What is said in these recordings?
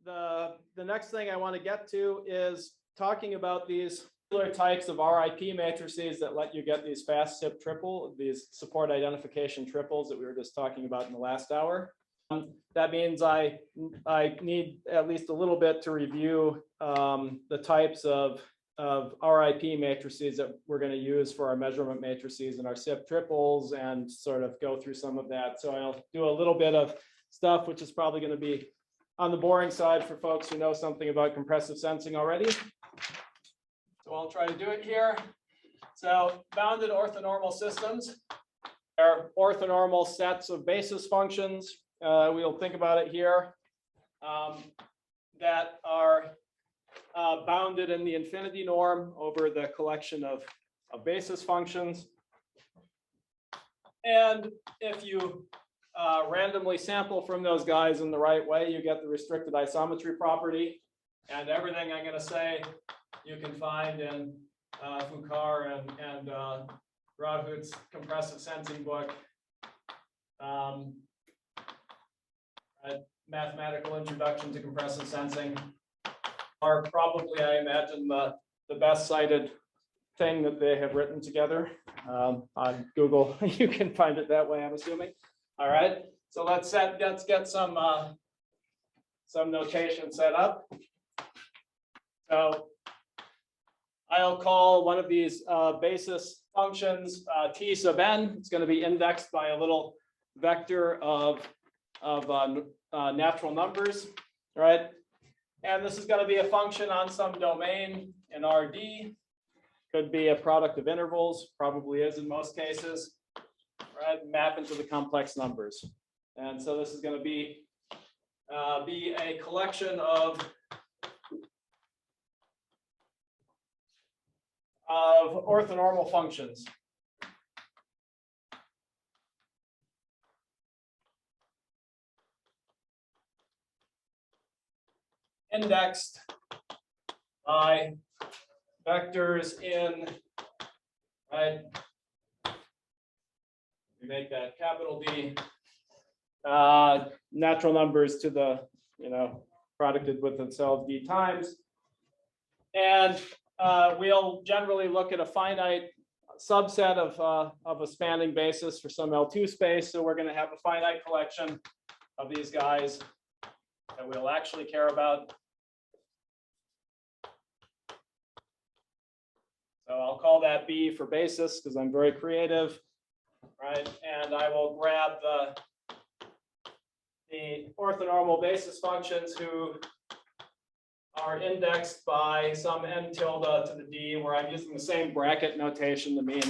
the next thing I want to get to is talking about these particular types of RIP matrices that let you get these fast SIP triple, these support identification triples that we were just talking about in the last hour. That means I need at least a little bit to review the types of RIP matrices that we're going to use for our measurement matrices and our SIP triples, and sort of go through some of that. So I'll do a little bit of stuff which is probably going to be on the boring side for folks who know something about compressive sensing already. So I'll try to do it here. So bounded orthonormal systems are orthonormal sets of basis functions. We'll think about it here that are bounded in the infinity norm over the collection of basis functions. And if you randomly sample from those guys in the right way, you get the restricted isometry property. And everything I'm going to say you can find in Foucault and Rodhoot's compressive sensing book, a mathematical introduction to compressive sensing, are probably, I imagine, the best cited thing that they have written together on Google. You can find it that way, I'm assuming. All right, so let's get some notation set up. So I'll call one of these basis functions t sub n. It's going to be indexed by a little vector of natural numbers, right? And this is going to be a function on some domain in RD. Could be a product of intervals, probably is in most cases, right? Map into the complex numbers. And so this is going to be a collection of orthonormal functions. Indexed by vectors in, right? We make that capital D, natural numbers to the, producted with themselves D times. And we'll generally look at a finite subset of a spanning basis for some L2 space. So we're going to have a finite collection of these guys that we'll actually care about. So I'll call that B for basis because I'm very creative, right? And I will grab the orthonormal basis functions who are indexed by some n tilde to the d, where I'm using the same bracket notation to mean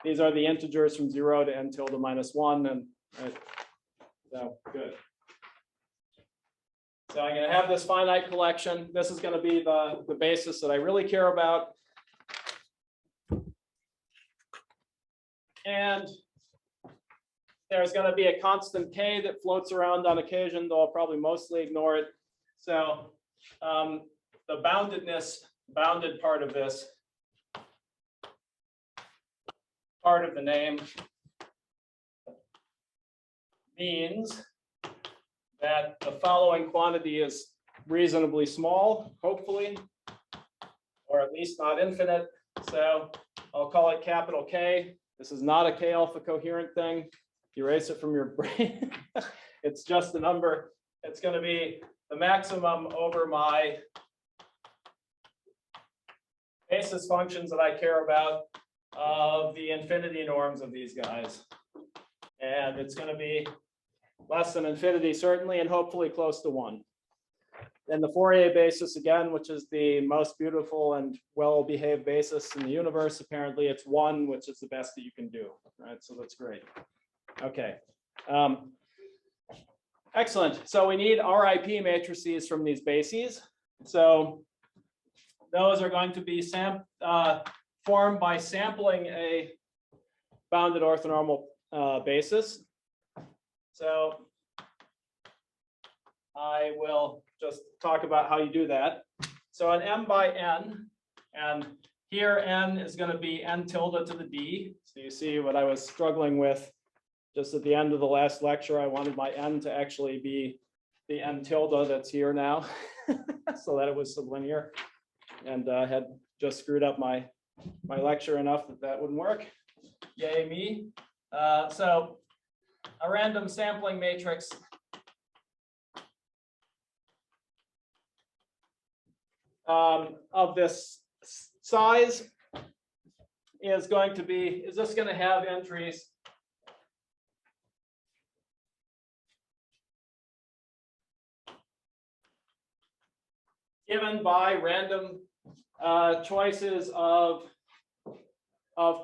these are the integers from 0 to n tilde minus 1. And right, so good. So I'm going to have this finite collection. This is going to be the basis that I really care about. And there's going to be a constant k that floats around on occasion, though I'll probably mostly ignore it. So the bounded part of this, part of the name, means that the following quantity is reasonably small, hopefully, or at least not infinite. So I'll call it capital K. This is not a K alpha coherent thing. Erase it from your brain. It's just a number. It's going to be the maximum over my basis functions that I care about of the infinity norms of these guys. And it's going to be less than infinity, certainly, and hopefully close to 1. Then the Fourier basis, again, which is the most beautiful and well-behaved basis in the universe, apparently it's 1, which is the best that you can do, right? So that's great. Okay. Excellent. So we need RIP matrices from these bases. So those are going to be formed by sampling a bounded orthonormal basis. So I will just talk about how you do that. So an m by n, and here n is going to be n tilde to the d. So you see what I was struggling with just at the end of the last lecture. I wanted my n to actually be the n tilde that's here now. so that it was sublinear, and had just screwed up my lecture enough that that wouldn't work. Yay me. So a random sampling matrix of this size is just going to have entries given by random choices of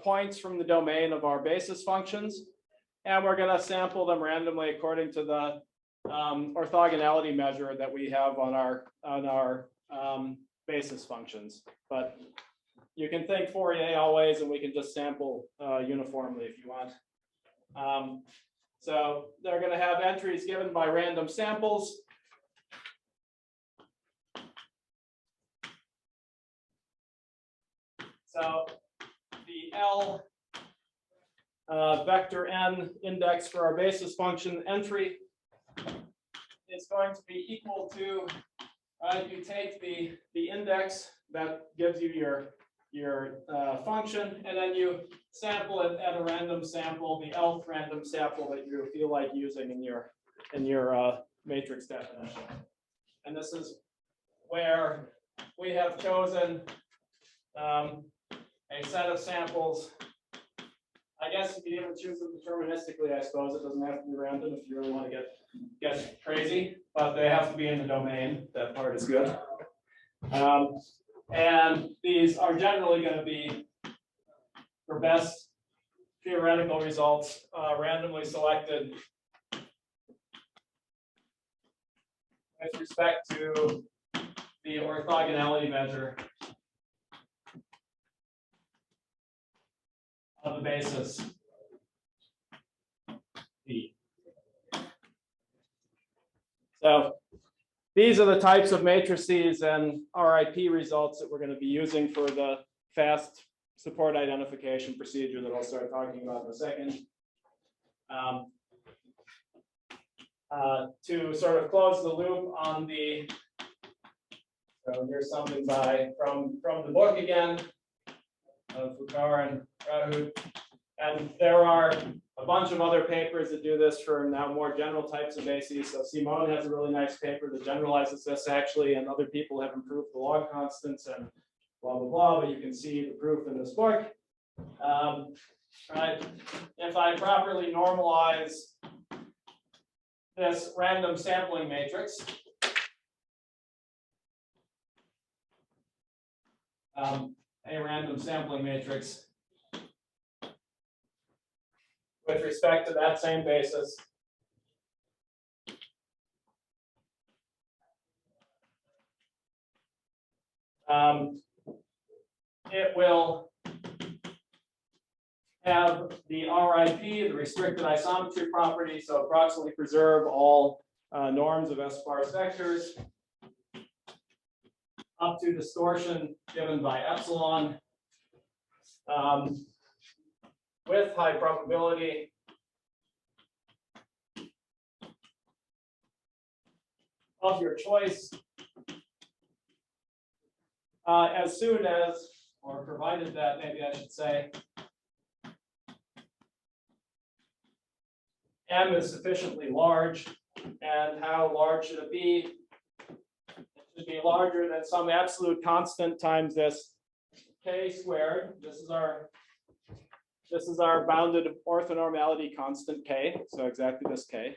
points from the domain of our basis functions, and we're going to sample them randomly according to the orthogonality measure that we have on our basis functions. But you can think Fourier always, and we can just sample uniformly if you want. So they're going to have entries given by random samples. So the L vector n index for our basis function entry is going to be equal to, you take the index that gives you your function, and then you sample it at a random sample, the Lth random sample that you feel like using in your matrix definition. And this is where we have chosen a set of samples. I guess you can even choose them deterministically, I suppose. It doesn't have to be random if you really want to get crazy, but they have to be in the domain. That part is good. And these are generally going to be, for best theoretical results, randomly selected with respect to the orthogonality measure of the basis B. So these are the types of matrices and RIP results that we're going to be using for the fast support identification procedure that I'll start talking about in a second. To sort of close the loop on the, so here's something from the book again, of Fukar and Rahut. And there are a bunch of other papers that do this for now more general types of bases. So Simone has a really nice paper that generalizes this actually, and other people have improved the log constants and blah, blah, blah, but you can see the proof in this book. Right. If I properly normalize this random sampling matrix, a random sampling matrix with respect to that same basis, it will have the RIP, the restricted isometry property, so approximately preserve all norms of sparse vectors up to distortion given by epsilon with high probability of your choice as soon as, or provided that, maybe I should say, M is sufficiently large. And how large should it be? It should be larger than some absolute constant times this k squared. This is our bounded orthonormality constant k. So exactly this k.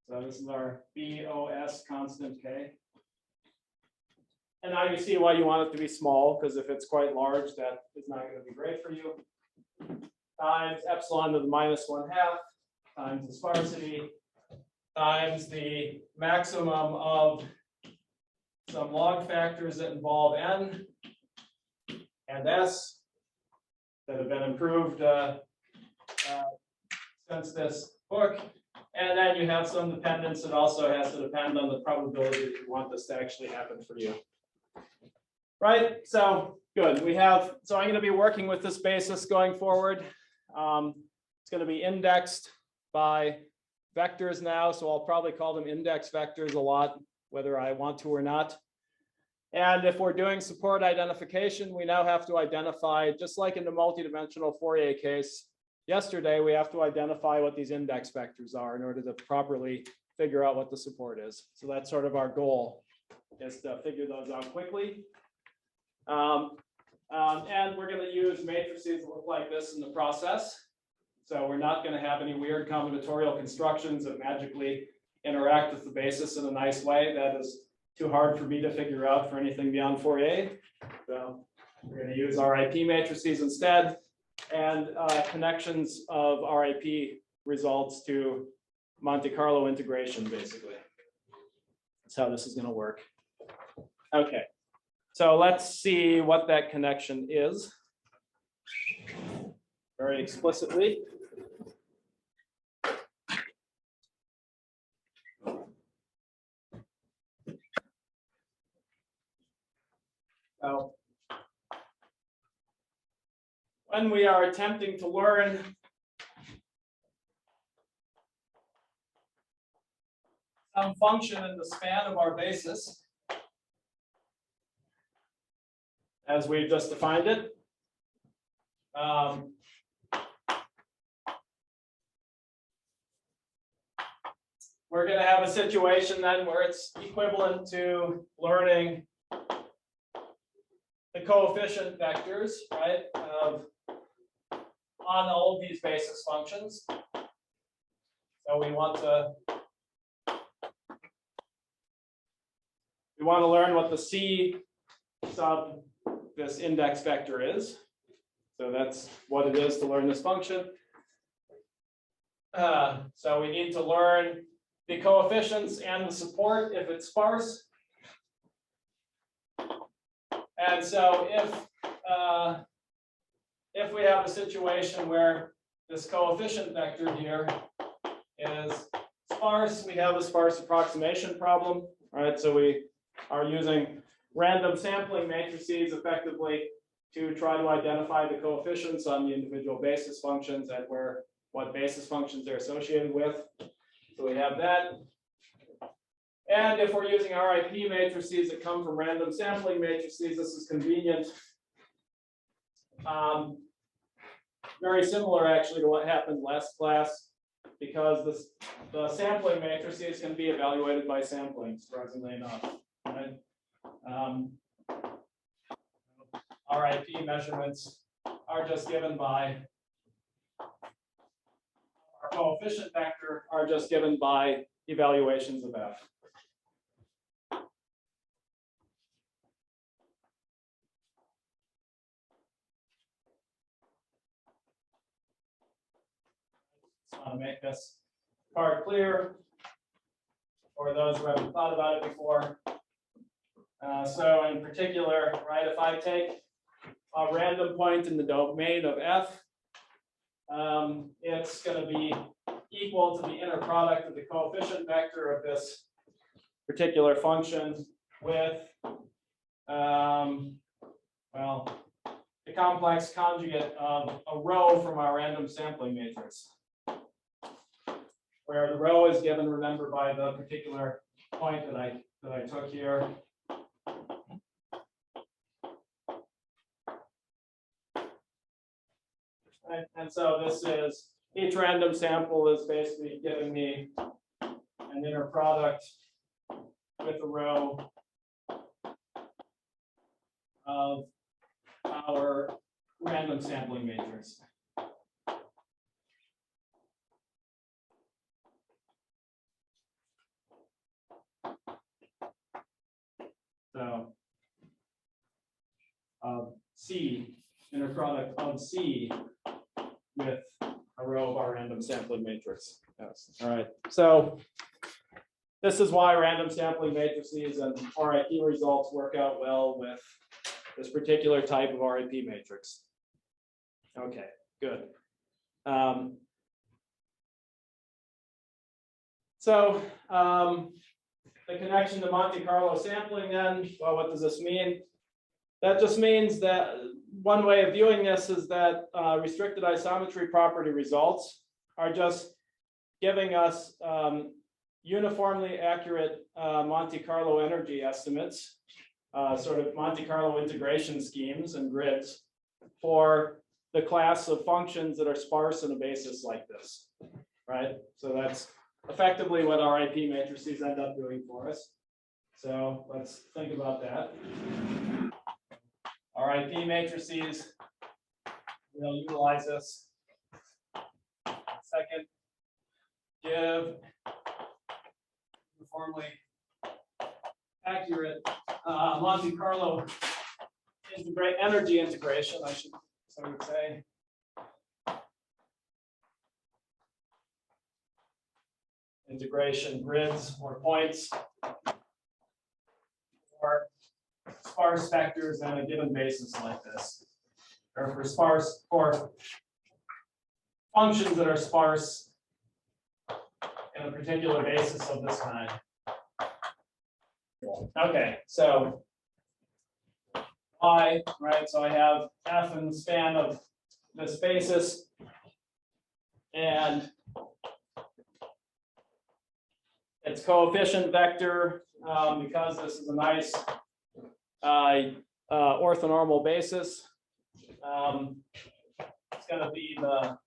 So this is our BOS constant k. And now you see why you want it to be small, because if it's quite large, that is not going to be great for you. Times epsilon to the -1/2 times the sparsity times the maximum of some log factors that involve n and s that have been improved since this book. And then you have some dependence that also has to depend on the probability that you want this to actually happen for you. Right, so good. So I'm going to be working with this basis going forward. It's going to be indexed by vectors now, so I'll probably call them index vectors a lot. whether I want to or not. And if we're doing support identification, we now have to identify, just like in the multidimensional Fourier case yesterday, we have to identify what these index vectors are in order to properly figure out what the support is. So that's sort of our goal, is to figure those out quickly. And we're going to use matrices that look like this in the process. So we're not going to have any weird combinatorial constructions that magically interact with the basis in a nice way. That is too hard for me to figure out for anything beyond Fourier. So we're going to use RIP matrices instead, and connections of RIP results to Monte Carlo integration, basically. That's how this is going to work. Okay, so let's see what that connection is very explicitly. So when we are attempting to learn some function in the span of our basis, as we've just defined it, we're going to have a situation then where it's equivalent to learning the coefficient vectors, right, on all of these basis functions. So we want to learn what the C sub this index vector is. So that's what it is to learn this function. So we need to learn the coefficients and the support if it's sparse. And so if we have a situation where this coefficient vector here is sparse, we have a sparse approximation problem, right? So we are using random sampling matrices effectively to try to identify the coefficients on the individual basis functions and what basis functions they're associated with. So we have that. And if we're using RIP matrices that come from random sampling matrices, this is convenient. Very similar actually to what happened last class, because the sampling matrices can be evaluated by sampling, surprisingly enough. Right? RIP measurements are just given by, our coefficient vector are just given by evaluations of F. Just want to make this part clear for those who haven't thought about it before. So in particular, right, if I take a random point in the domain of F, it's going to be equal to the inner product of the coefficient vector of this particular function with, well, the complex conjugate of a row from our random sampling matrix, where the row is given, remember, by the particular point that I took here. And so this is, each random sample is basically giving me an inner product with a row of our random sampling matrix. So C, inner product of C with a row of our random sampling matrix. Yes. All right. So this is why random sampling matrices and RIP results work out well with this particular type of RIP matrix. Okay, good. So the connection to Monte Carlo sampling then, well, what does this mean? That just means that one way of viewing this is that restricted isometry property results are just giving us uniformly accurate Monte Carlo energy estimates, sort of Monte Carlo integration schemes and grids for the class of functions that are sparse in a basis like this, right? So that's effectively what our IP matrices end up doing for us. So let's think about that. Our IP matrices, we'll utilize this. Second, give uniformly accurate Monte Carlo energy integration, I would say. Integration grids or points for sparse vectors on a given basis like this, or for functions that are sparse in a particular basis of this kind. Okay, so I, right, so I have f in the span of this basis, and its coefficient vector, because this is a nice orthonormal basis, it's going to be the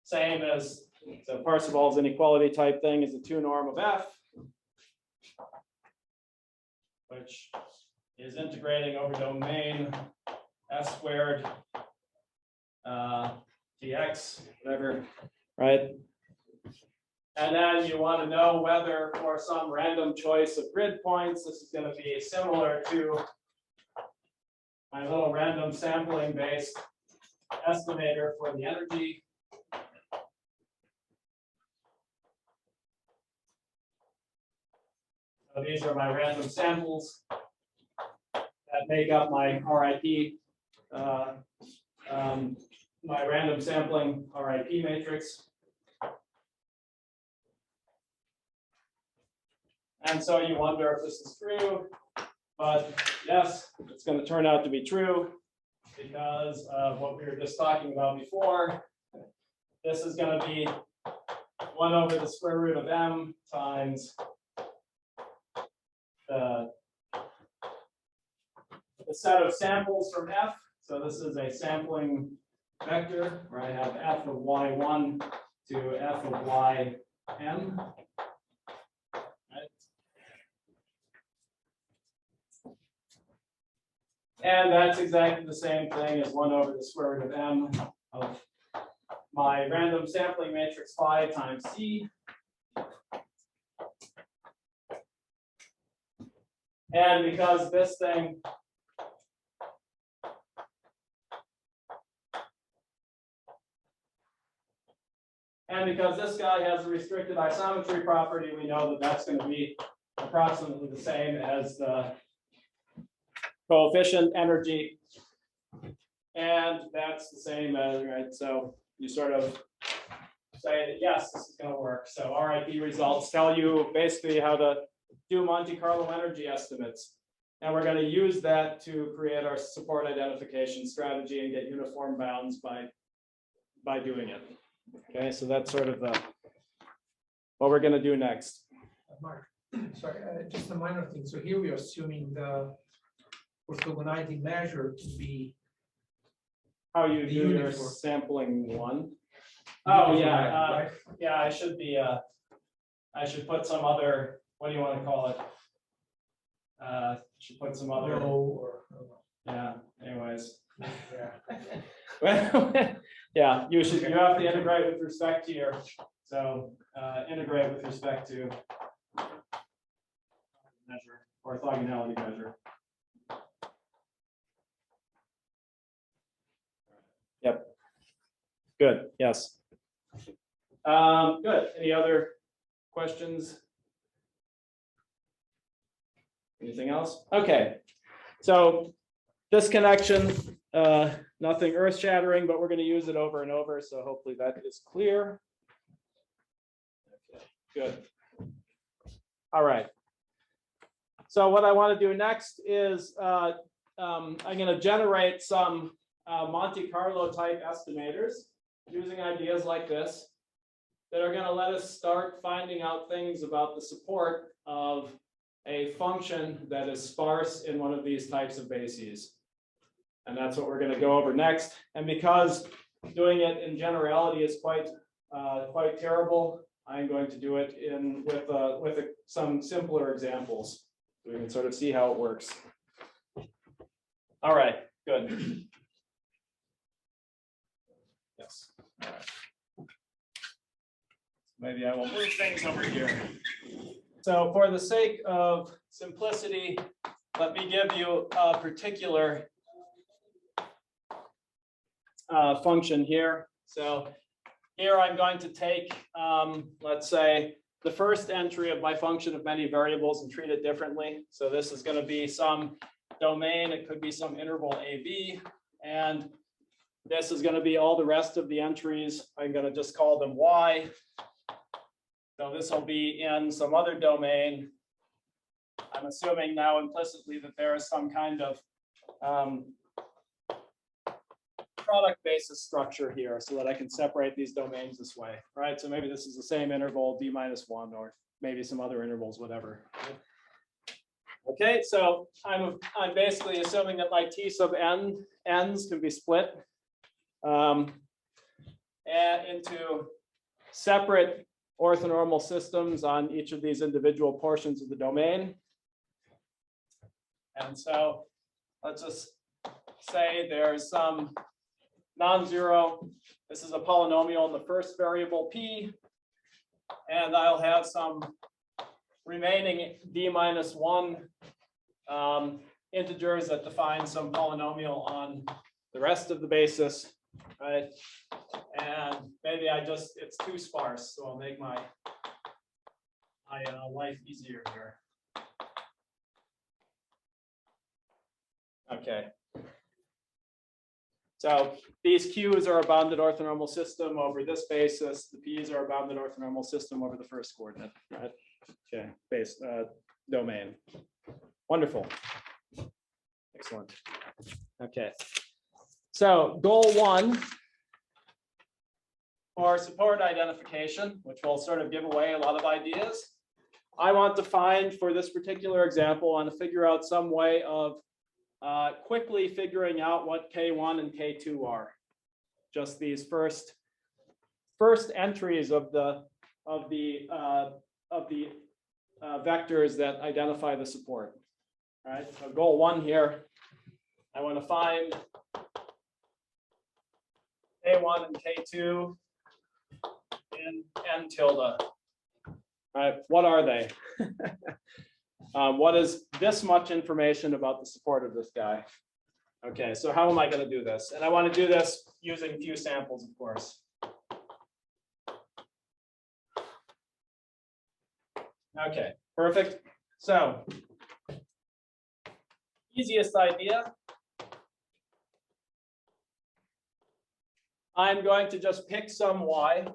same as, so Parseval's inequality type thing is a 2 norm of f, which is integrating over domain s squared dx, whatever, right? And then you want to know whether for some random choice of grid points, this is going to be similar to my little random sampling based estimator for the energy. So these are my random samples that make up my RIP, my random sampling RIP matrix. And so you wonder if this is true, but yes, it's going to turn out to be true because of what we were just talking about before. This is going to be 1 over the square root of m times the set of samples from f. So this is a sampling vector where I have f of y1 to f of ym. And that's exactly the same thing as 1 over the square root of m of my random sampling matrix phi times c. And because this thing because this guy has a restricted isometry property, we know that that's going to be approximately the same as the coefficient energy, and that's the same as, right? So you sort of say that yes, this is going to work. So RIP results tell you basically how to do Monte Carlo energy estimates, and we're going to use that to create our support identification strategy and get uniform bounds by doing it. Okay, so that's sort of what we're going to do next. Mark, sorry, just a minor thing. So here we are assuming the orthogonality measure to be how you do uniform. your sampling one. Oh yeah, right? yeah. I should be. I should put some other. What do you want to call it? Should put some other. Yeah. Anyways. Yeah. Yeah. You should. You have to integrate with respect to your. So integrate with respect to measure orthogonality measure. Yep. Good. Yes. Good. Any other questions? Anything else? Okay. So this connection, nothing earth-shattering, but we're going to use it over and over. So hopefully that is clear. Okay. Good. All right. So what I want to do next is I'm going to generate some Monte Carlo type estimators. using ideas like this that are going to let us start finding out things about the support of a function that is sparse in one of these types of bases. And that's what we're going to go over next. And because doing it in generality is quite terrible, I'm going to do it with some simpler examples. We can sort of see how it works. All right, good. Yes. All right. Maybe I will move things over here. So for the sake of simplicity, let me give you a particular function here. So here I'm going to take, let's say, the first entry of my function of many variables and treat it differently. So this is going to be some domain. It could be some interval AB. And this is going to be all the rest of the entries. I'm going to just call them Y. So this will be in some other domain. I'm assuming now implicitly that there is some kind of product basis structure here so that I can separate these domains this way, right? So maybe this is the same interval d minus 1, or maybe some other intervals, whatever. Okay, so I'm basically assuming that my t sub n's can be split into separate orthonormal systems on each of these individual portions of the domain. And so let's just say there's some non-zero. This is a polynomial in the first variable p, and I'll have some remaining d minus 1 integers that define some polynomial on the rest of the basis, right? And maybe it's too sparse, so I'll make my life easier here. Okay. So these Q's are a bounded orthonormal system over this basis. The P's are a bounded orthonormal system over the first coordinate, right? Okay, domain. Wonderful. Excellent. Okay. So goal 1 for support identification, which will sort of give away a lot of ideas. I want to find, for this particular example, I want to figure out some way of quickly figuring out what K1 and K2 are. Just these first entries of the vectors that identify the support. All right. So goal 1 here, I want to find K1 and K2 in n tilde. All right. What are they? What is this much information about the support of this guy? Okay, so how am I going to do this? And I want to do this using few samples, of course. Okay, perfect. So, easiest idea. I'm going to just pick some y.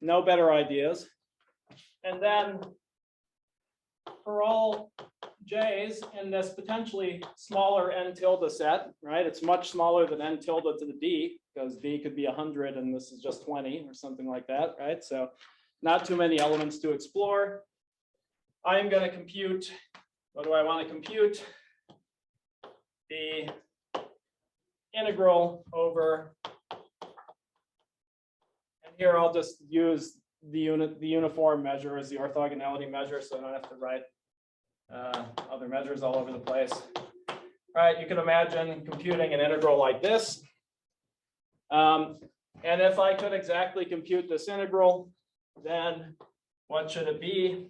No better ideas. And then for all j's in this potentially smaller n tilde set, right? It's much smaller than n tilde to the d, because d could be 100 and this is just 20 or something like that, right? So not too many elements to explore. I'm going to compute, what do I want to compute? The integral over, and here I'll just use the uniform measure as the orthogonality measure, so I don't have to write other measures all over the place. All right, you can imagine computing an integral like this. And if I could exactly compute this integral, then what should it be?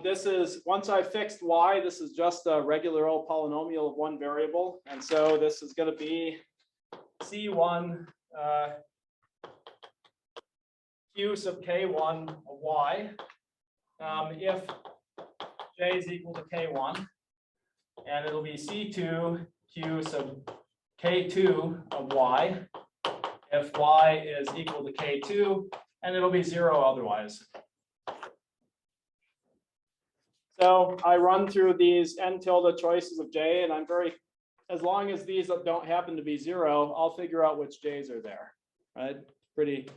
This is, once I've fixed y, this is just a regular old polynomial of one variable. And so this is going to be C1 Q sub K1 of y. If j is equal to K1, and it'll be C2 Q sub K2 of y if y is equal to K2, and it'll be 0 otherwise. So I run through these n tilde choices of j, and I'm as long as these don't happen to be 0, I'll figure out which j's are there, right? Pretty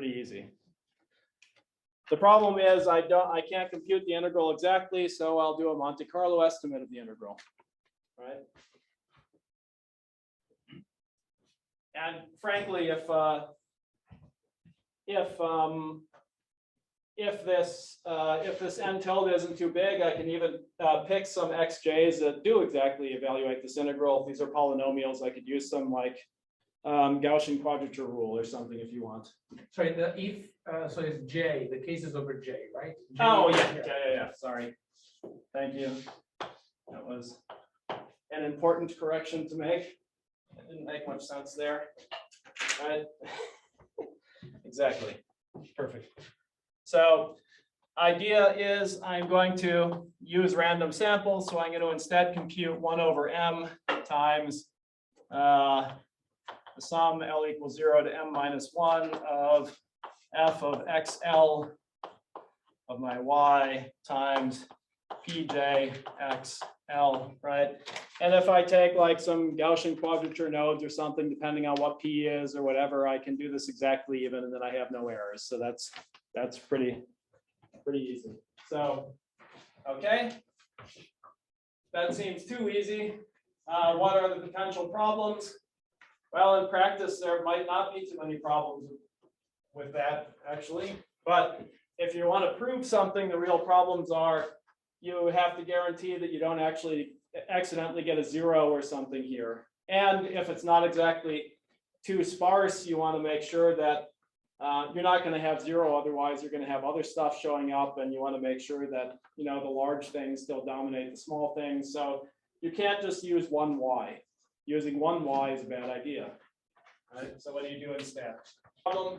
easy. The problem is I can't compute the integral exactly, so I'll do a Monte Carlo estimate of the integral, right? And frankly, if this n tilde isn't too big, I can even pick some xj's that do exactly evaluate this integral. If these are polynomials, I could use some like Gaussian quadrature rule or something if you want. Sorry, so it's J, the cases over J, right? J, Oh yeah. Sorry. Thank you. That was an important correction to make. It didn't make much sense there. Right? Exactly. Perfect. So idea is I'm going to use random samples. So I'm going to instead compute 1 over m times the sum L equals 0 to m minus 1 of f of xl of my y times pj xl, right? And if I take like some Gaussian quadrature nodes or something, depending on what p is or whatever, I can do this exactly even, and then I have no errors. So that's pretty easy. So, okay, that seems too easy. What are the potential problems? Well, in practice, there might not be too many problems with that, actually. But if you want to prove something, the real problems are you have to guarantee that you don't actually accidentally get a 0 or something here. And if it's not exactly too sparse, you want to make sure that you're not going to have 0, otherwise you're going to have other stuff showing up, and you want to make sure that the large things still dominate the small things. So you can't just use 1y. Using 1y is a bad idea. Right? So what do you do instead? Problem.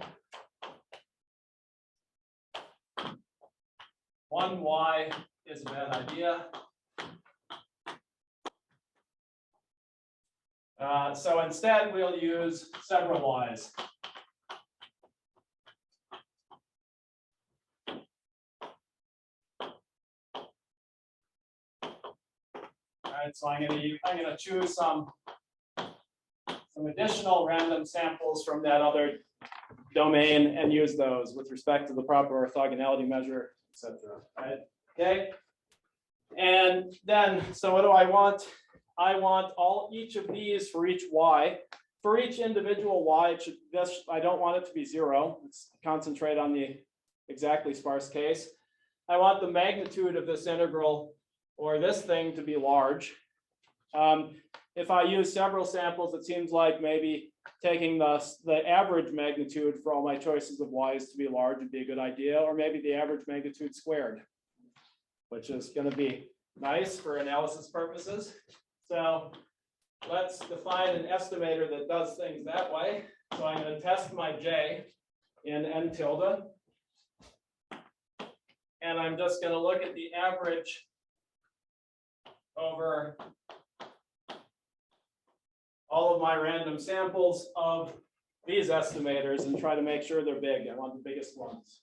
1y is a bad idea. So instead, we'll use several y's. All right, so I'm gonna choose some additional random samples from that other domain and use those with respect to the proper orthogonality measure, etc. Right? Okay. And then, so what do I want? I want each of these for each y. For each individual y, I don't want it to be 0. Let's concentrate on the exactly sparse case. I want the magnitude of this integral or this thing to be large. If I use several samples, it seems like maybe taking the average magnitude for all my choices of y's to be large would be a good idea, or maybe the average magnitude squared, which is going to be nice for analysis purposes. So let's define an estimator that does things that way. So I'm going to test my j in n tilde. And I'm just going to look at the average over all of my random samples of these estimators and try to make sure they're big. I want the biggest ones.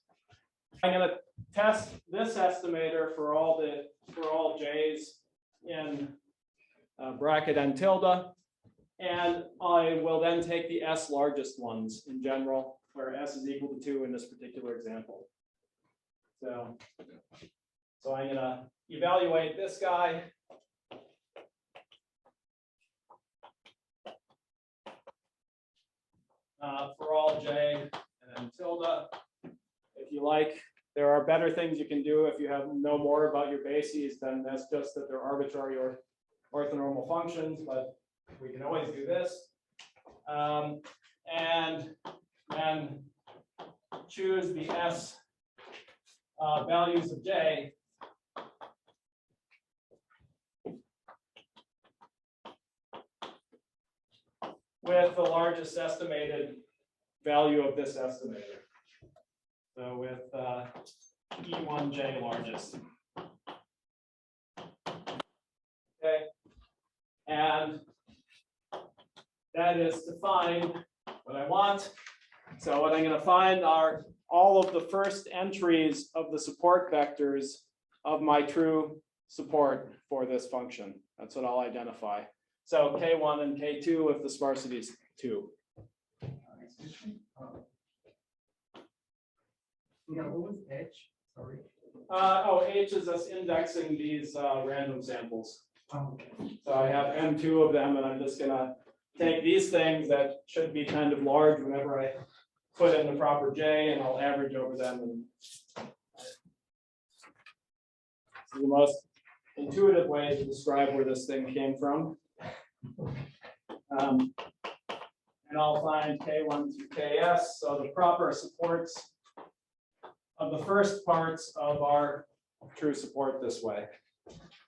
I'm going to test this estimator for all j's in bracket n tilde, and I will then take the s largest ones in general, where s is equal to 2 in this particular example. So I'm going to evaluate this guy. For all j and n tilde. If you like, there are better things you can do if you know more about your bases, then that's just that they're arbitrary or orthonormal functions, but we can always do this. And then choose the s values of j with the largest estimated value of this estimator. So with E1J largest. Okay. And that is to find what I want. So what I'm going to find are all of the first entries of the support vectors of my true support for this function. That's what I'll identify. So K1 and K2 if the sparsity is 2. Yeah, what was H? Sorry. H is us indexing these random samples. Okay. So I have M2 of them, and I'm just gonna take these things that should be kind of large whenever I put in the proper J, and I'll average over them. And it's the most intuitive way to describe where this thing came from. And I'll find K1 through Ks, so the proper supports of the first parts of our true support this way.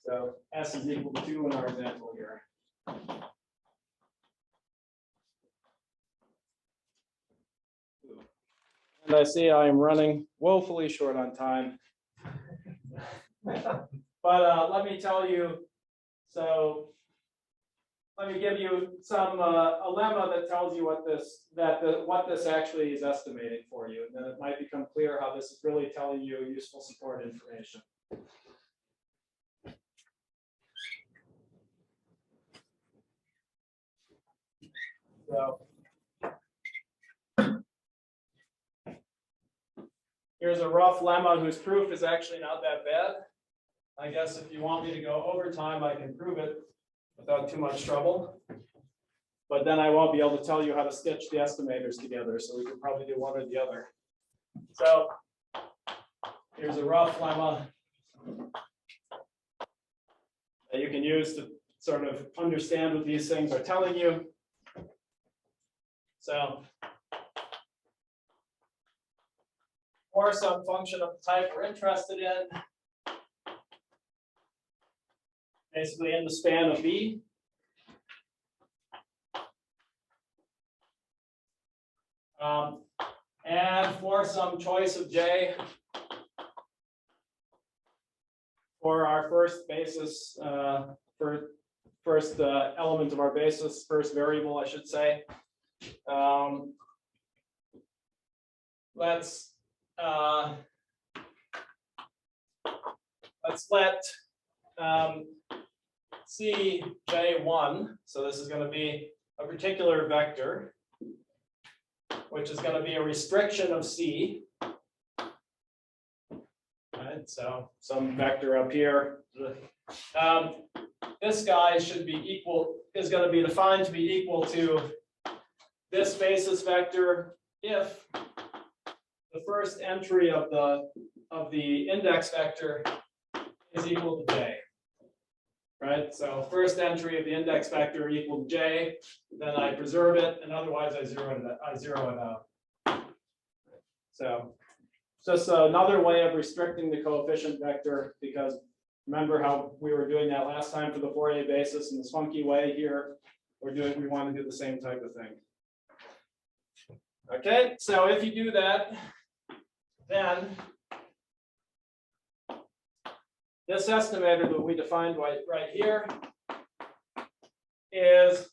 So S is equal to 2 in our example here. And I see I am running woefully short on time. But let me tell you, so let me give you some a lemma that tells you what this actually is estimating for you, and then it might become clear how this is really telling you useful support information. So here's a rough lemma whose proof is actually not that bad. I guess if you want me to go over time, I can prove it without too much trouble. But then I won't be able to tell you how to stitch the estimators together, so we could probably do one or the other. So here's a rough lemma that you can use to sort of understand what these things are telling you. So for some function of the type we're interested in, basically in the span of B, and for some choice of J for our first basis, first element of our basis, first variable, I should say. Let's let C J1, so this is going to be a particular vector, which is going to be a restriction of C. Right, so some vector up here. This guy should be equal, is going to be defined to be equal to this basis vector if the first entry of the index vector is equal to J. Right, so first entry of the index vector equal to J, then I preserve it, and otherwise I zero it out. So just another way of restricting the coefficient vector, because remember how we were doing that last time for the Fourier basis in this funky way here. We want to do the same type of thing. Okay, so if you do that, then this estimator that we defined right here is,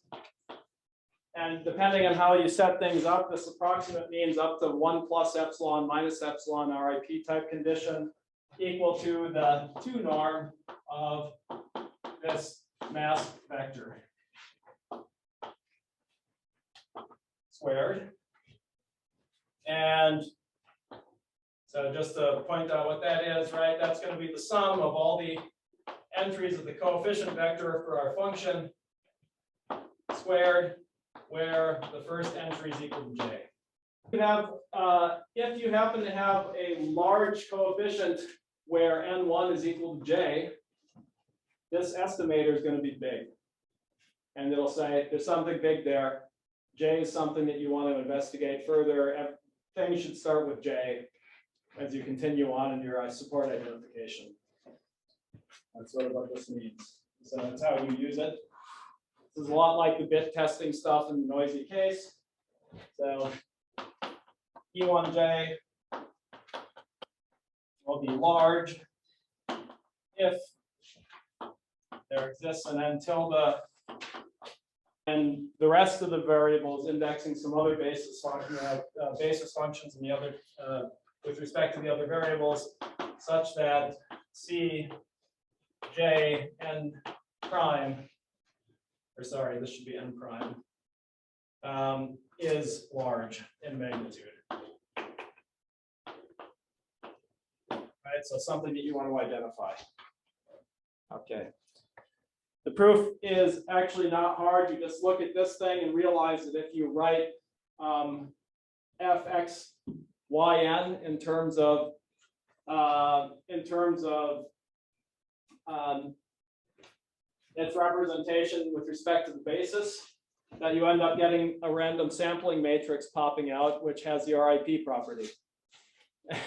and depending on how you set things up, this approximate means up to 1 plus epsilon minus epsilon RIP type condition equal to the 2 norm of this mass vector squared. And so just to point out what that is, right, that's going to be the sum of all the entries of the coefficient vector for our function squared, where the first entry is equal to J. You have, if you happen to have a large coefficient where N1 is equal to J, this estimator is going to be big. And it'll say there's something big there. J is something that you want to investigate further. Things should start with J as you continue on in your support identification. That's sort of what this means. So that's how you use it. This is a lot like the bit testing stuff in the noisy case. So E1J will be large if there exists an N tilde, and the rest of the variables indexing some other basis functions and the other with respect to the other variables, such that C j n prime, or sorry, this should be n prime, is large in magnitude. Right, so something that you want to identify. Okay. The proof is actually not hard. You just look at this thing and realize that if you write fx yn in terms of its representation with respect to the basis, that you end up getting a random sampling matrix popping out, which has the RIP property.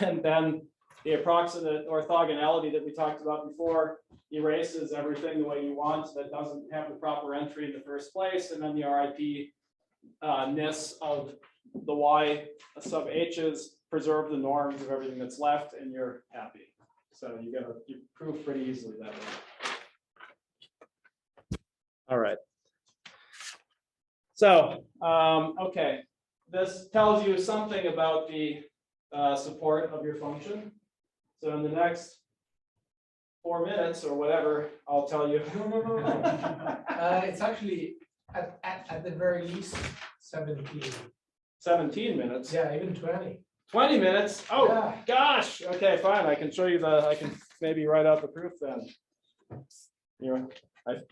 And then the approximate orthogonality that we talked about before erases everything the way you want that doesn't have the proper entry in the first place, and then the RIP-ness of the y sub h's preserve the norms of everything that's left, and you're happy. So you prove pretty easily that way. All right. So, okay, this tells you something about the support of your function. So in the next 4 minutes or whatever, I'll tell you. It's actually at the very least 17. 17 minutes. Yeah, even 20. 20 minutes. Oh Yeah. gosh. Okay, fine. I can show you I can maybe write out the proof then. I'm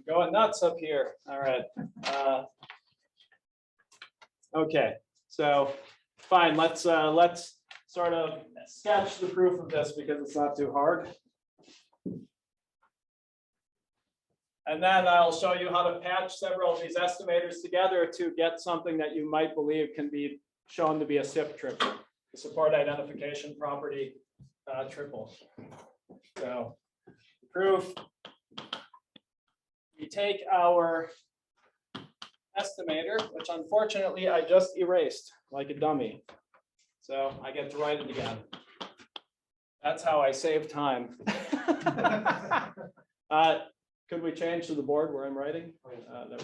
going nuts up here. All right. Okay. So fine. Let's sort of sketch the proof of this because it's not too hard. And then I'll show you how to patch several of these estimators together to get something that you might believe can be shown to be a SIP triple, the support identification property triple. So proof, we take our estimator, which unfortunately I just erased like a dummy. So I get to write it again. That's how I save time. Could we change to the board where I'm writing? That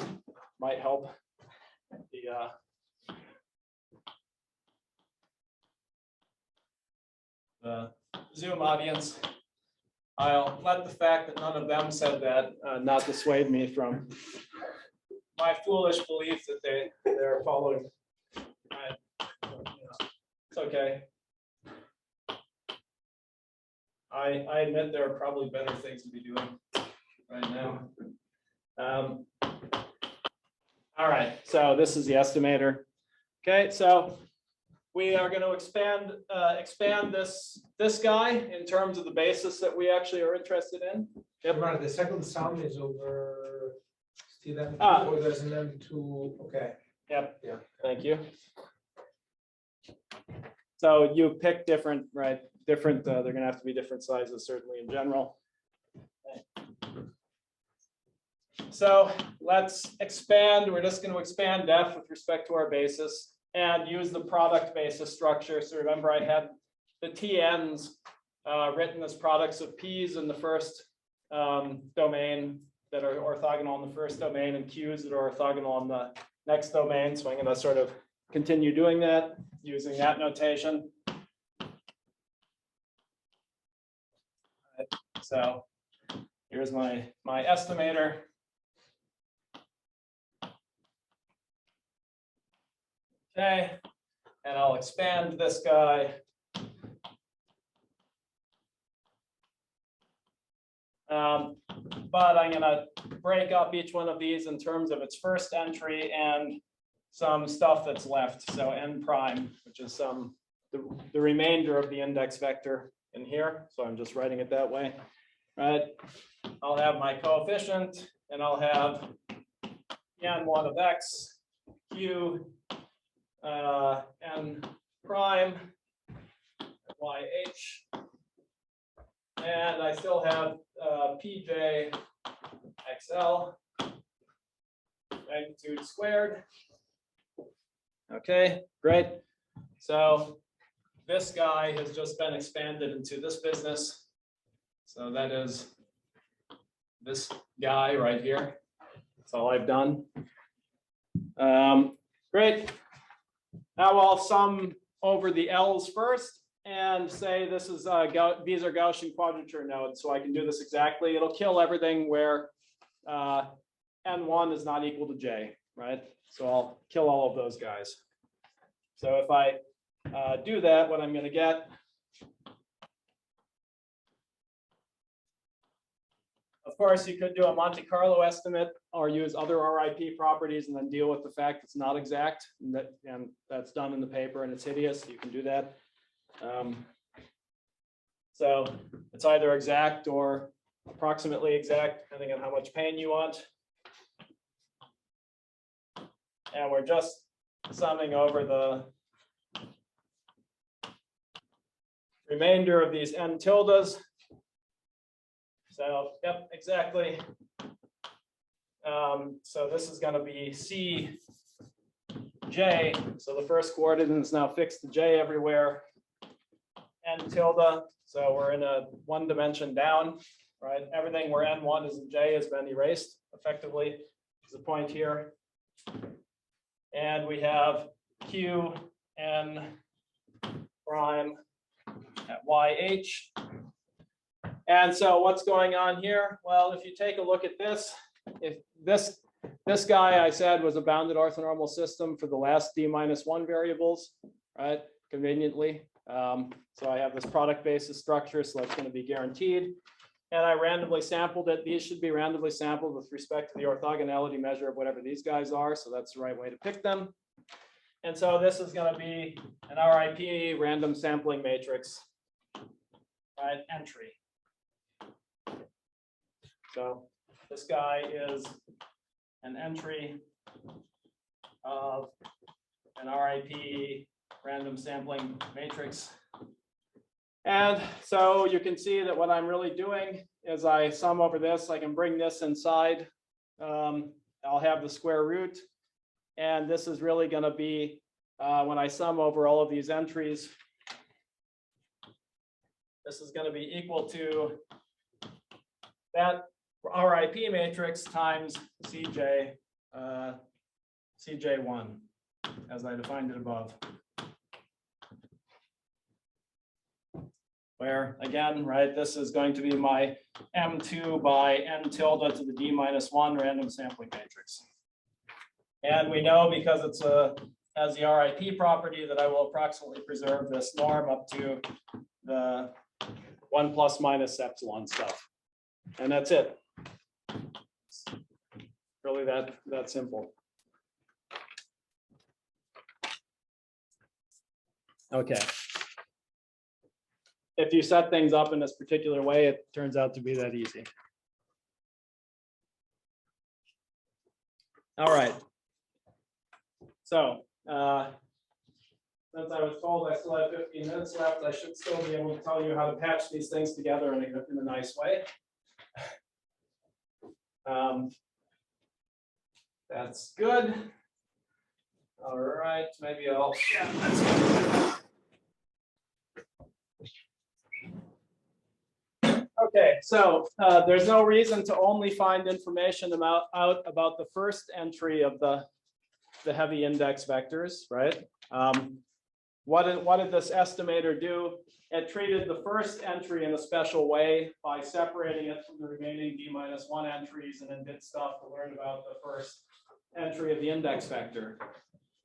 might help the Zoom audience. I'll let the fact that none of them said that not dissuade me from my foolish belief that they're following. It's okay. I admit there are probably better things to be doing right now. All right, so this is the estimator. Okay, so we are going to expand this guy in terms of the basis that we actually are interested in. Yep. Right, the second sum is over still M2 or there's an M2. Okay. Yep. Yeah. Thank you. So you pick different, right? Different, they're going to have to be different sizes, certainly in general. Okay. So let's expand. We're just going to expand f with respect to our basis and use the product basis structure. So remember, I had the TNs written as products of P's in the first domain that are orthogonal in the first domain and Q's that are orthogonal in the next domain. So I'm going to sort of continue doing that using that notation. So here's my estimator. Okay, and I'll expand this guy. But I'm going to break up each one of these in terms of its first entry and some stuff that's left. So n prime, which is the remainder of the index vector in here. So I'm just writing it that way. Right. I'll have my coefficient, and I'll have n1 of x, q, n prime, yh, and I still have pj xl, magnitude squared. Okay, great. So this guy has just been expanded into this business. So that is this guy right here. That's all I've done. Great. Now I'll sum over the L's first. and say this is these are Gaussian quadrature nodes, so I can do this exactly. It'll kill everything where n1 is not equal to j, right? So I'll kill all of those guys. So if I do that, what I'm going to get, of course, you could do a Monte Carlo estimate or use other RIP properties and then deal with the fact it's not exact, and that's done in the paper and it's hideous. You can do that. So it's either exact or approximately exact, depending on how much pain you want. And we're just summing over the remainder of these n tildes. So, yep, exactly. So this is going to be Cj. So the first coordinate is now fixed to j everywhere. N tilde. So we're in a one dimension down, right? Everything where n1 is in j has been erased effectively. Is the point here. And we have q n prime at yh. And so what's going on here? Well, if you take a look at this, if this guy I said was a bounded orthonormal system for the last d-1 variables, right? Conveniently. So I have this product basis structure, so that's going to be guaranteed. And I randomly sampled it. These should be randomly sampled with respect to the orthogonality measure of whatever these guys are. So that's the right way to pick them. And so this is going to be an RIP random sampling matrix, right? Entry. So this guy is an entry of an RIP random sampling matrix. And so you can see that what I'm really doing is I sum over this. I can bring this inside. I'll have the square root. And this is really going to be when I sum over all of these entries, this is going to be equal to that RIP matrix times Cj, Cj1, as I defined it above. Where, again, right, this is going to be my M2 by n tilde to the d-1 random sampling matrix. And we know because it's has the RIP property that I will approximately preserve this norm up to the 1 plus minus epsilon stuff. And that's it. Really that simple. Okay. If you set things up in this particular way, it turns out to be that easy. All right. So since I was told I still have 15 minutes left, I should still be able to tell you how to patch these things together in a nice way. That's good. All right, maybe I'll, yeah, that's good. Okay, so there's no reason to only find information out about the first entry of the heavy index vectors, right? What did this estimator do? It treated the first entry in a special way by separating it from the remaining d-1 entries, and then did stuff to learn about the first entry of the index vector.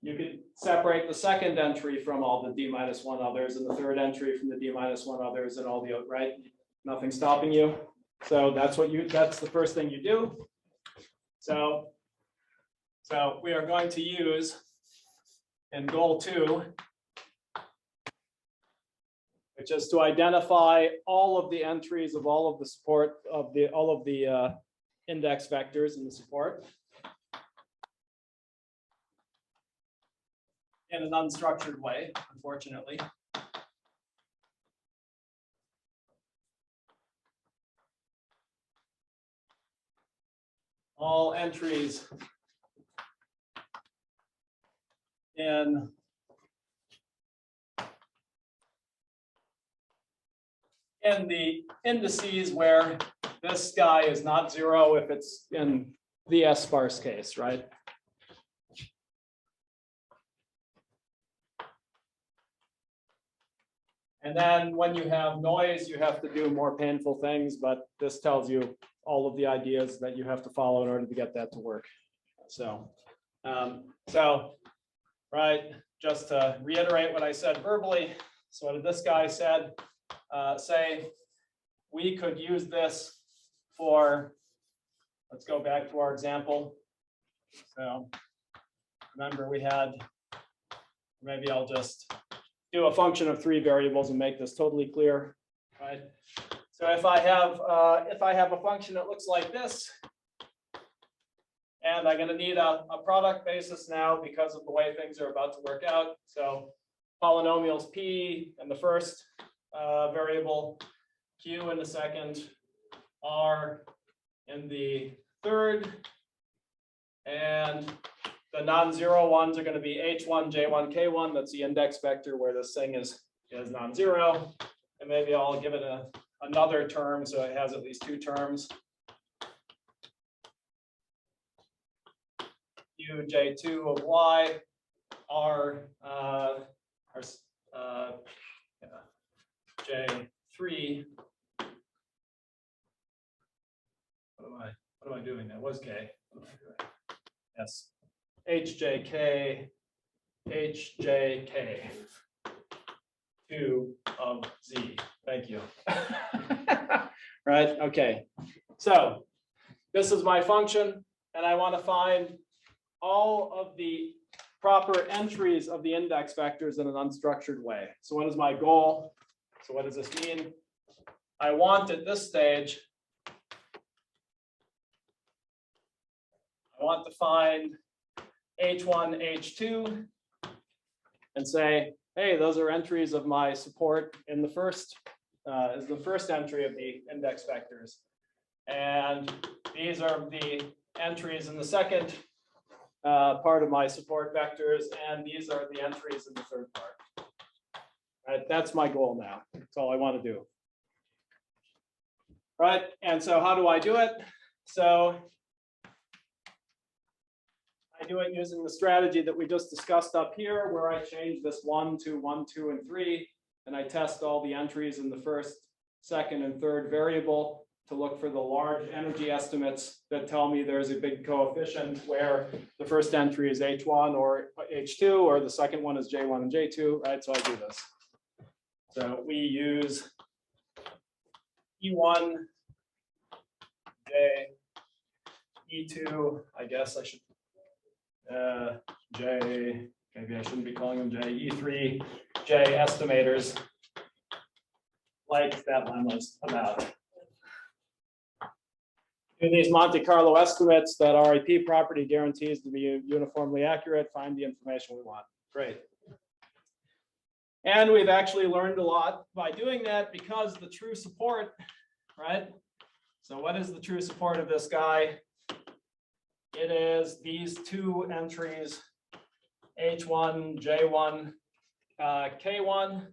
You could separate the second entry from all the d-1 others, and the third entry from the d-1 others, and all the, right? Nothing stopping you. So that's the first thing you do. So we are going to use in goal 2, which is to identify all of the entries of all of the support of all of the index vectors in the support in an unstructured way, unfortunately. All entries in the indices where this guy is not 0 if it's in the S sparse case, right? And then when you have noise, you have to do more painful things, but this tells you all of the ideas that you have to follow in order to get that to work. So, right, just to reiterate what I said verbally. So what did this guy say? We could use this for, let's go back to our example. So remember we had, maybe I'll just do a function of 3 variables and make this totally clear, right? So if I have a function that looks like this, and I'm going to need a product basis now because of the way things are about to work out. So polynomials p in the first variable, q in the second, r in the third, and the non-zero ones are going to be h1, j1, k1. That's the index vector where this thing is non-zero. And maybe I'll give it another term so it has at least 2 terms. U j2 of y, r j3. What am I doing? That was k. Yes. hjk, hjk, 2 of z. Thank you. Right, okay. So this is my function, and I want to find all of the proper entries of the index vectors in an unstructured way. So what is my goal? So what does this mean? I want at this stage, I want to find h1, h2, and say, hey, those are entries of my support in the first, is the first entry of the index vectors. And these are the entries in the second part of my support vectors, and these are the entries in the third part. Right, that's my goal now. That's all I want to do. Right, and so how do I do it? So I do it using the strategy that we just discussed up here, where I change this 1 to 1, 2, and 3, and I test all the entries in the first, second, and third variable to look for the large energy estimates that tell me there's a big coefficient where the first entry is h1 or h2, or the second one is j1 and j2, right? So I do this. So we use E1, J, E2, I guess I should, J, maybe I shouldn't be calling them J, E3, J estimators, like that lemma is about. Do these Monte Carlo estimates that RIP property guarantees to be uniformly accurate, find the information we want. Great. And we've actually learned a lot by doing that, because the true support, right? So what is the true support of this guy? It is these 2 entries, H1, J1, K1,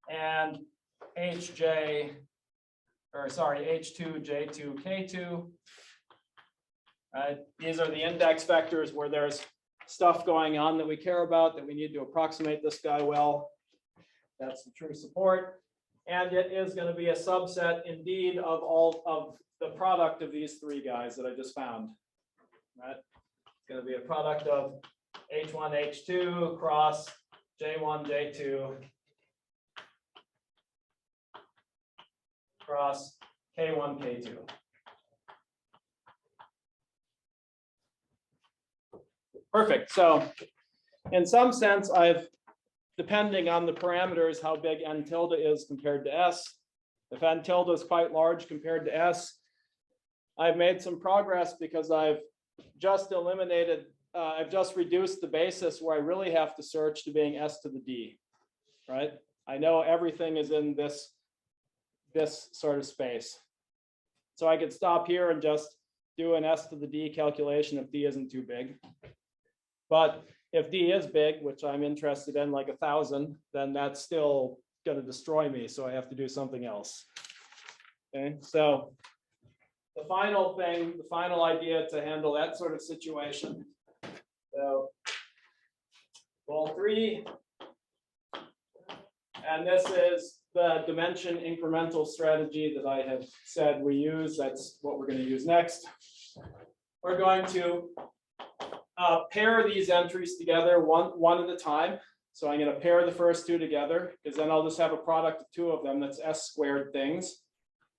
and H2, J2, K2. Right? These are the index vectors where there's stuff going on that we care about, that we need to approximate this guy well. That's the true support. And it is going to be a subset indeed of all of the product of these 3 guys that I just found. Right? It's going to be a product of H1, H2 cross J1, J2 cross K1, K2. Perfect. So in some sense, depending on the parameters, how big n tilde is compared to s. If n tilde is quite large compared to s, I've made some progress, because I've just eliminated, I've just reduced the basis where I really have to search to being s to the d, right? I know everything is in this sort of space. So I could stop here and just do an s to the d calculation if d isn't too big. But if d is big, which I'm interested in, like 1,000, then that's still going to destroy me. So I have to do something else. Okay, so the final thing, the final idea to handle that sort of situation. So goal 3 And this is the dimension incremental strategy that I have said we use. That's what we're going to use next. We're going to pair these entries together one at a time. So I'm going to pair the first two together, because then I'll just have a product of two of them that's s squared things.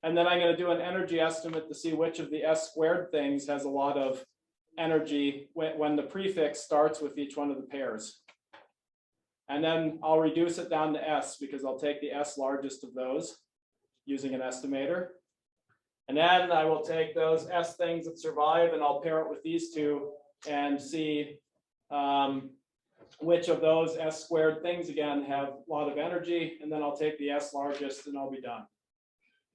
And then I'm going to do an energy estimate to see which of the s squared things has a lot of energy when the prefix starts with each one of the pairs. And then I'll reduce it down to s, because I'll take the s largest of those using an estimator. And then I will take those s things that survive and I'll pair it with these two and see which of those s squared things again have a lot of energy. And then I'll take the s largest and I'll be done.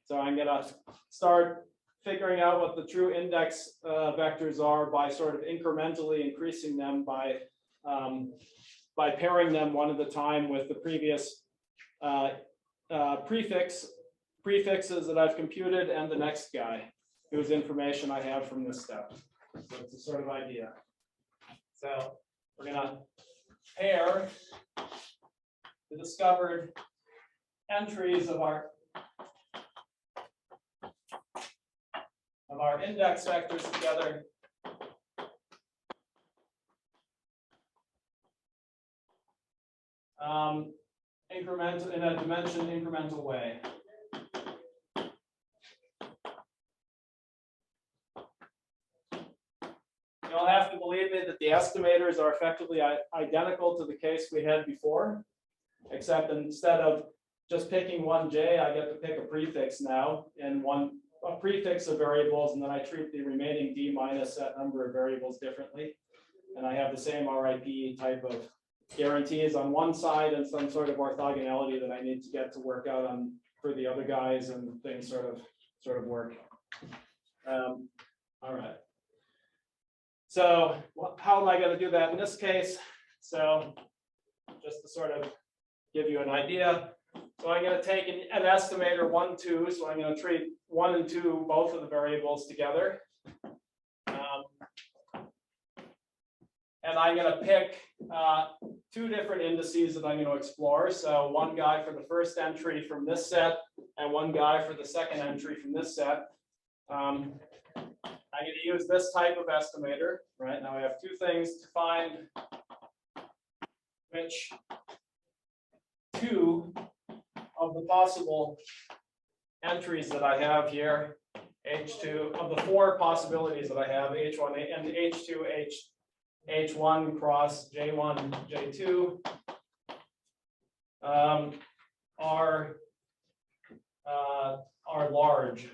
So I'm going to start figuring out what the true index vectors are by sort of incrementally increasing them by pairing them one at a time with the previous prefixes that I've computed and the next guy whose information I have from this step. So it's a sort of idea. So we're going to pair the discovered entries of our index vectors together. Incremental in a dimension incremental way. You'll have to believe me that the estimators are effectively identical to the case we had before, except instead of just picking one j, I get to pick a prefix now and a prefix of variables, and then I treat the remaining d minus that number of variables differently. And I have the same RIP type of guarantees on one side and some sort of orthogonality that I need to get to work out on for the other guys, and things sort of work. All right. So how am I going to do that in this case? So just to sort of give you an idea. So I'm going to take an estimator 1, 2. So I'm going to treat 1 and 2, both of the variables together. And I'm going to pick two different indices that I'm going to explore. So one guy for the first entry from this set and one guy for the second entry from this set. I'm going to use this type of estimator. Right now I have two things to find which two of the possible entries that I have here, H2, of the four possibilities that I have, H1 and H2, H1 cross J1, J2, are large,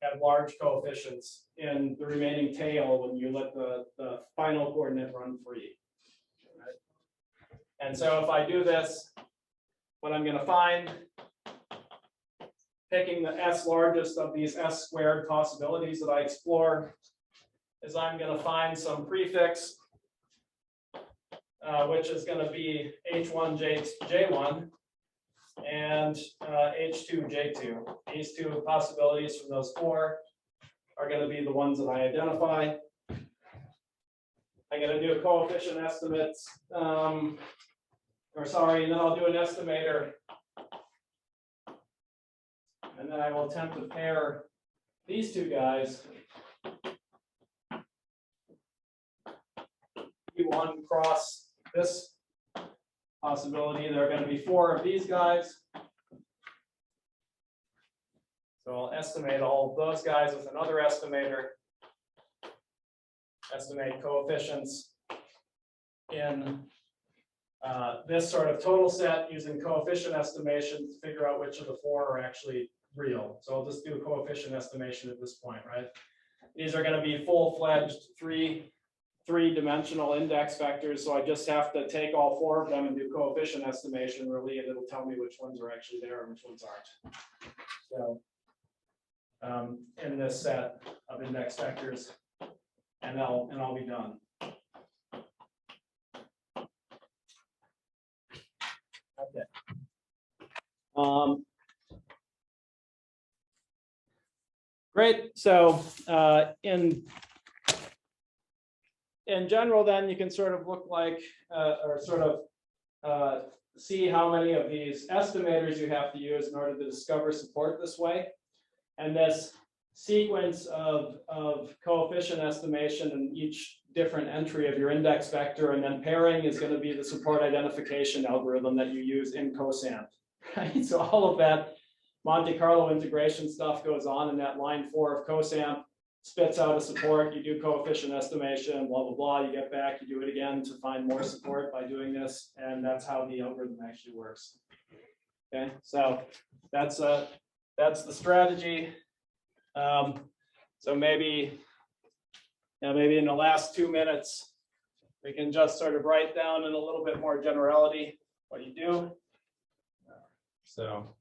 have large coefficients in the remaining tail when you let the final coordinate run free. Right? And so if I do this, what I'm going to find, picking the s largest of these s squared possibilities that I explore, is I'm going to find some prefix, which is going to be H1, J1, and H2, J2. These two possibilities from those four are going to be the ones that I identify. I'm going to do coefficient estimates, and then I'll do an estimator. And then I will attempt to pair these two guys. One cross this possibility. There are going to be four of these guys. So I'll estimate all of those guys with another estimator. Estimate coefficients in this sort of total set using coefficient estimation to figure out which of the four are actually real. So I'll just do a coefficient estimation at this point, right? These are going to be full-fledged three-dimensional index vectors, so I just have to take all four of them and do coefficient estimation really, and it'll tell me which ones are actually there and which ones aren't. So in this set of index vectors, and I'll be done. Okay. Great. So in general, then you can sort of look like, or sort of see how many of these estimators you have to use in order to discover support this way. And this sequence of coefficient estimation in each different entry of your index vector, and then pairing is going to be the support identification algorithm that you use in cosant. Right? So all of that Monte Carlo integration stuff goes on in that line 4 of cosant, spits out a support, you do coefficient estimation, blah, blah, blah, you get back, you do it again to find more support by doing this, and that's how the algorithm actually works. Okay, so that's the strategy. So maybe in the last 2 minutes, we can just sort of write down in a little bit more generality what you do. So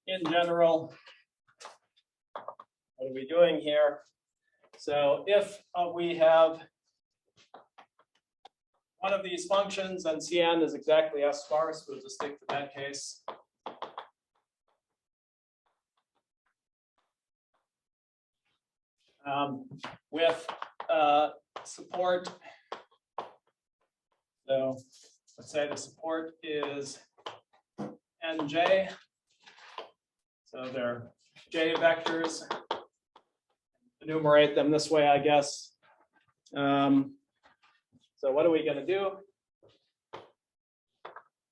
in general, what are we doing here? So if we have one of these functions, then Cn is exactly S sparse. We'll just stick to that case. With support, so let's say the support is Nj. So they're J vectors. Enumerate them this way, I guess. So what are we going to do?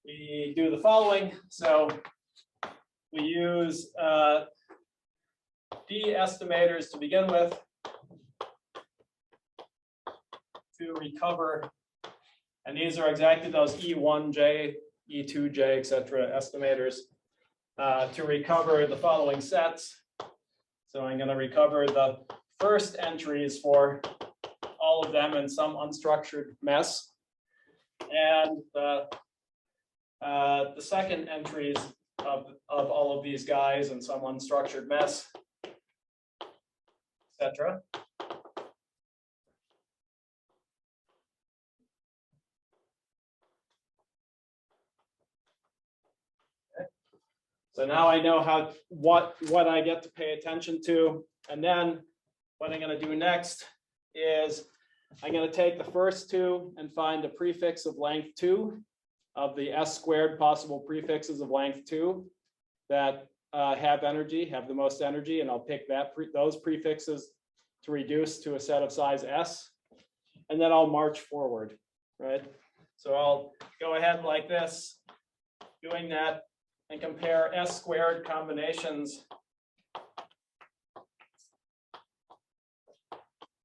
We do the following. So we use D estimators to begin with to recover, and these are exactly those E1J, E2J, etc. estimators to recover the following sets. So I'm going to recover the first entries for all of them in some unstructured mess, and the second entries of all of these guys in some unstructured mess, etc. So now I know what I get to pay attention to, and then what I'm going to do next is I'm going to take the first two and find a prefix of length 2 of the S squared possible prefixes of length 2 that have the most energy, and I'll pick those prefixes to reduce to a set of size S, and then I'll march forward, right? So I'll go ahead like this, doing that, and compare S squared combinations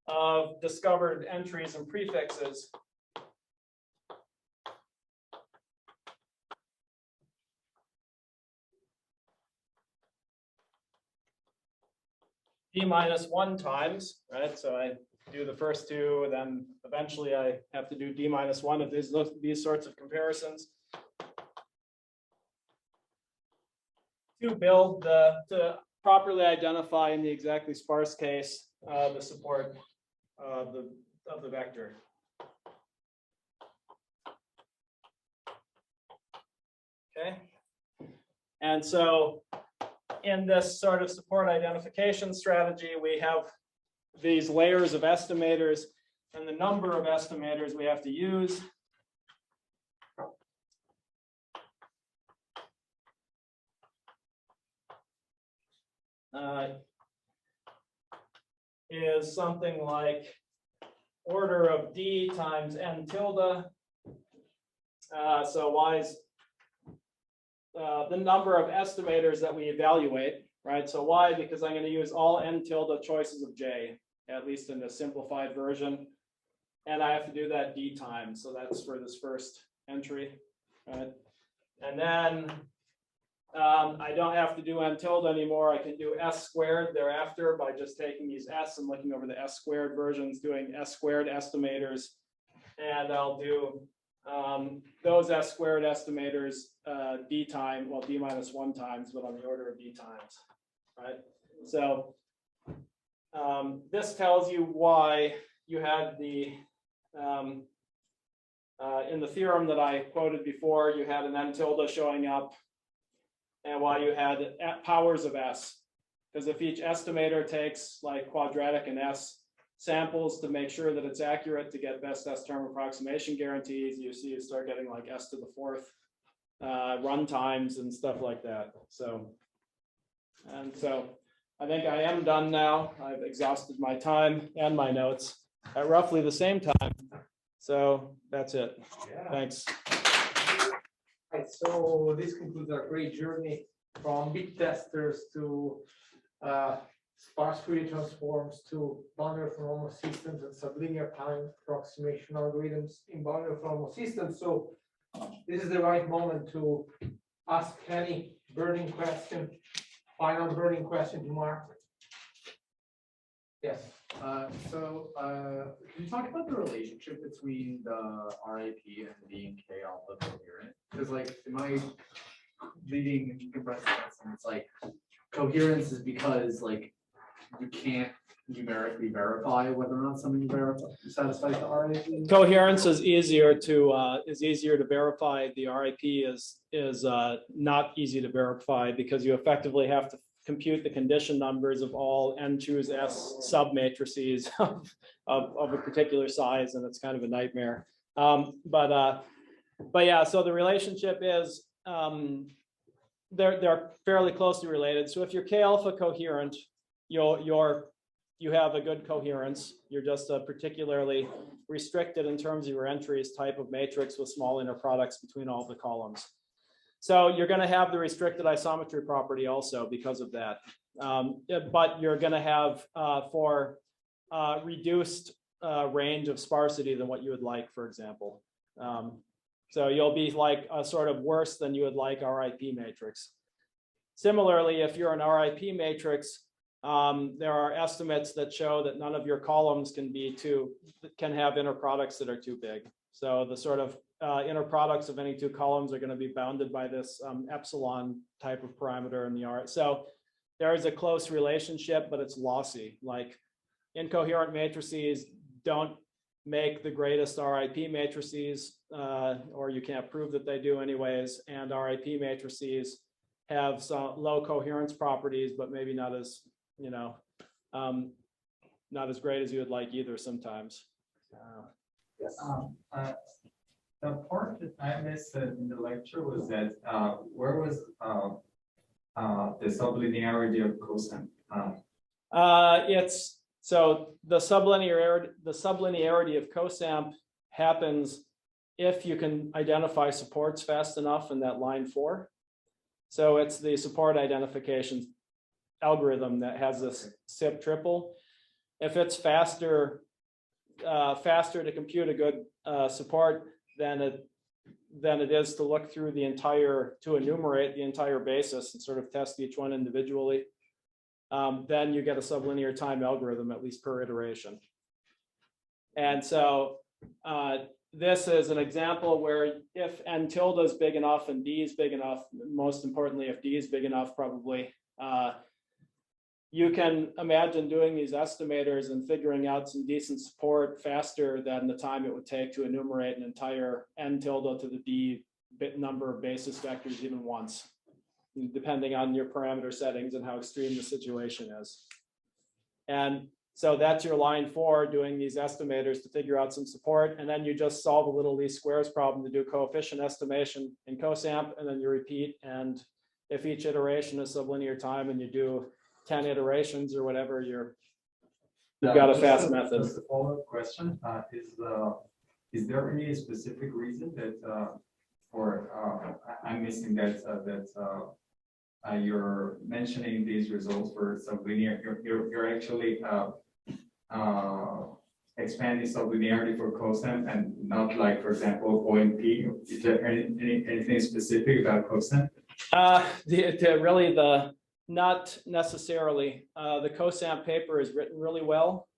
of discovered entries and prefixes. D minus 1 times, right? So I do the first two, and then eventually I have to do D minus 1 of these sorts of comparisons. To build to properly identify in the exactly sparse case the support of the vector. Okay, and so in this sort of support identification strategy, we have these layers of estimators, and the number of estimators we have to use is something like order of D times N tilde. So Y is the number of estimators that we evaluate, right? So Y, because I'm going to use all N tilde choices of J, at least in the simplified version. And I have to do that D times. So that's for this first entry, right? And then I don't have to do N tilde anymore. I can do S squared thereafter by just taking these S and looking over the S squared versions, doing S squared estimators. And I'll do those S squared estimators D time, well, D minus 1 times, but on the order of D times, right? So this tells you why you had the, in the theorem that I quoted before, you had an N tilde showing up, and why you had powers of S. Because if each estimator takes like quadratic and S samples to make sure that it's accurate to get best S term approximation guarantees. You see, you start getting like S to the fourth run times and stuff like that. So I think I am done now. I've exhausted my time and my notes at roughly the same time. So that's it. Yeah. Thanks. Right, so this concludes our great journey from bit testers to sparse Fourier transforms to boundary orthonormal systems and sublinear time approximation algorithms in boundary orthonormal systems. So this is the right moment to ask any burning question, final burning question to Mark. Yes. Can you talk about the relationship between the RIP and being K alpha coherent? Because like in my reading compressive testing, it's like coherence is because like you can't numerically verify whether or not something satisfies the RIP. Coherence is easier to verify. The RIP is not easy to verify because you effectively have to compute the condition numbers of all n choose S submatrices of a particular size, and it's kind of a nightmare. But yeah, so the relationship is they're fairly closely related. So if you're K alpha coherent, you have a good coherence. You're just a particularly restricted in terms of your entries type of matrix with small inner products between all the columns. So you're going to have the restricted isometry property also because of that. But you're going to have reduced range of sparsity than what you would like, for example. So you'll be like a sort of worse than you would like RIP matrix. Similarly, if you're an RIP matrix, there are estimates that show that none of your columns can have inner products that are too big. So the sort of inner products of any two columns are going to be bounded by this epsilon type of parameter in the R. So there is a close relationship, but it's lossy. Like incoherent matrices don't make the greatest RIP matrices, or you can't prove that they do anyways. And RIP matrices have some low coherence properties, but maybe not as, not as great as you would like either sometimes. Yes. The part that I missed in the lecture was that where was the sublinearity of cosine? So the sublinearity of cosamp happens if you can identify supports fast enough in that line 4. So it's the support identification algorithm that has this SIP triple. If it's faster to compute a good support than it is to look through to enumerate the entire basis and sort of test each one individually, then you get a sublinear time algorithm, at least per iteration. And so this is an example where if n tilde is big enough and d is big enough, most importantly, if d is big enough, probably, you can imagine doing these estimators and figuring out some decent support faster than the time it would take to enumerate an entire n tilde to the d bit number of basis vectors even once, depending on your parameter settings and how extreme the situation is. And so that's your line 4, doing these estimators to figure out some support. And then you just solve a little least squares problem to do coefficient estimation in cosamp, and then you repeat. And if each iteration is sublinear time and you do 10 iterations or whatever, you've got a fast method. Just a follow-up question, is there any specific reason that I'm missing that you're mentioning these results for sublinear, you're actually expanding sublinearity for cosine and not like, for example, OMP? Is there anything specific about cosine? Not necessarily. The cosamp paper is written really well.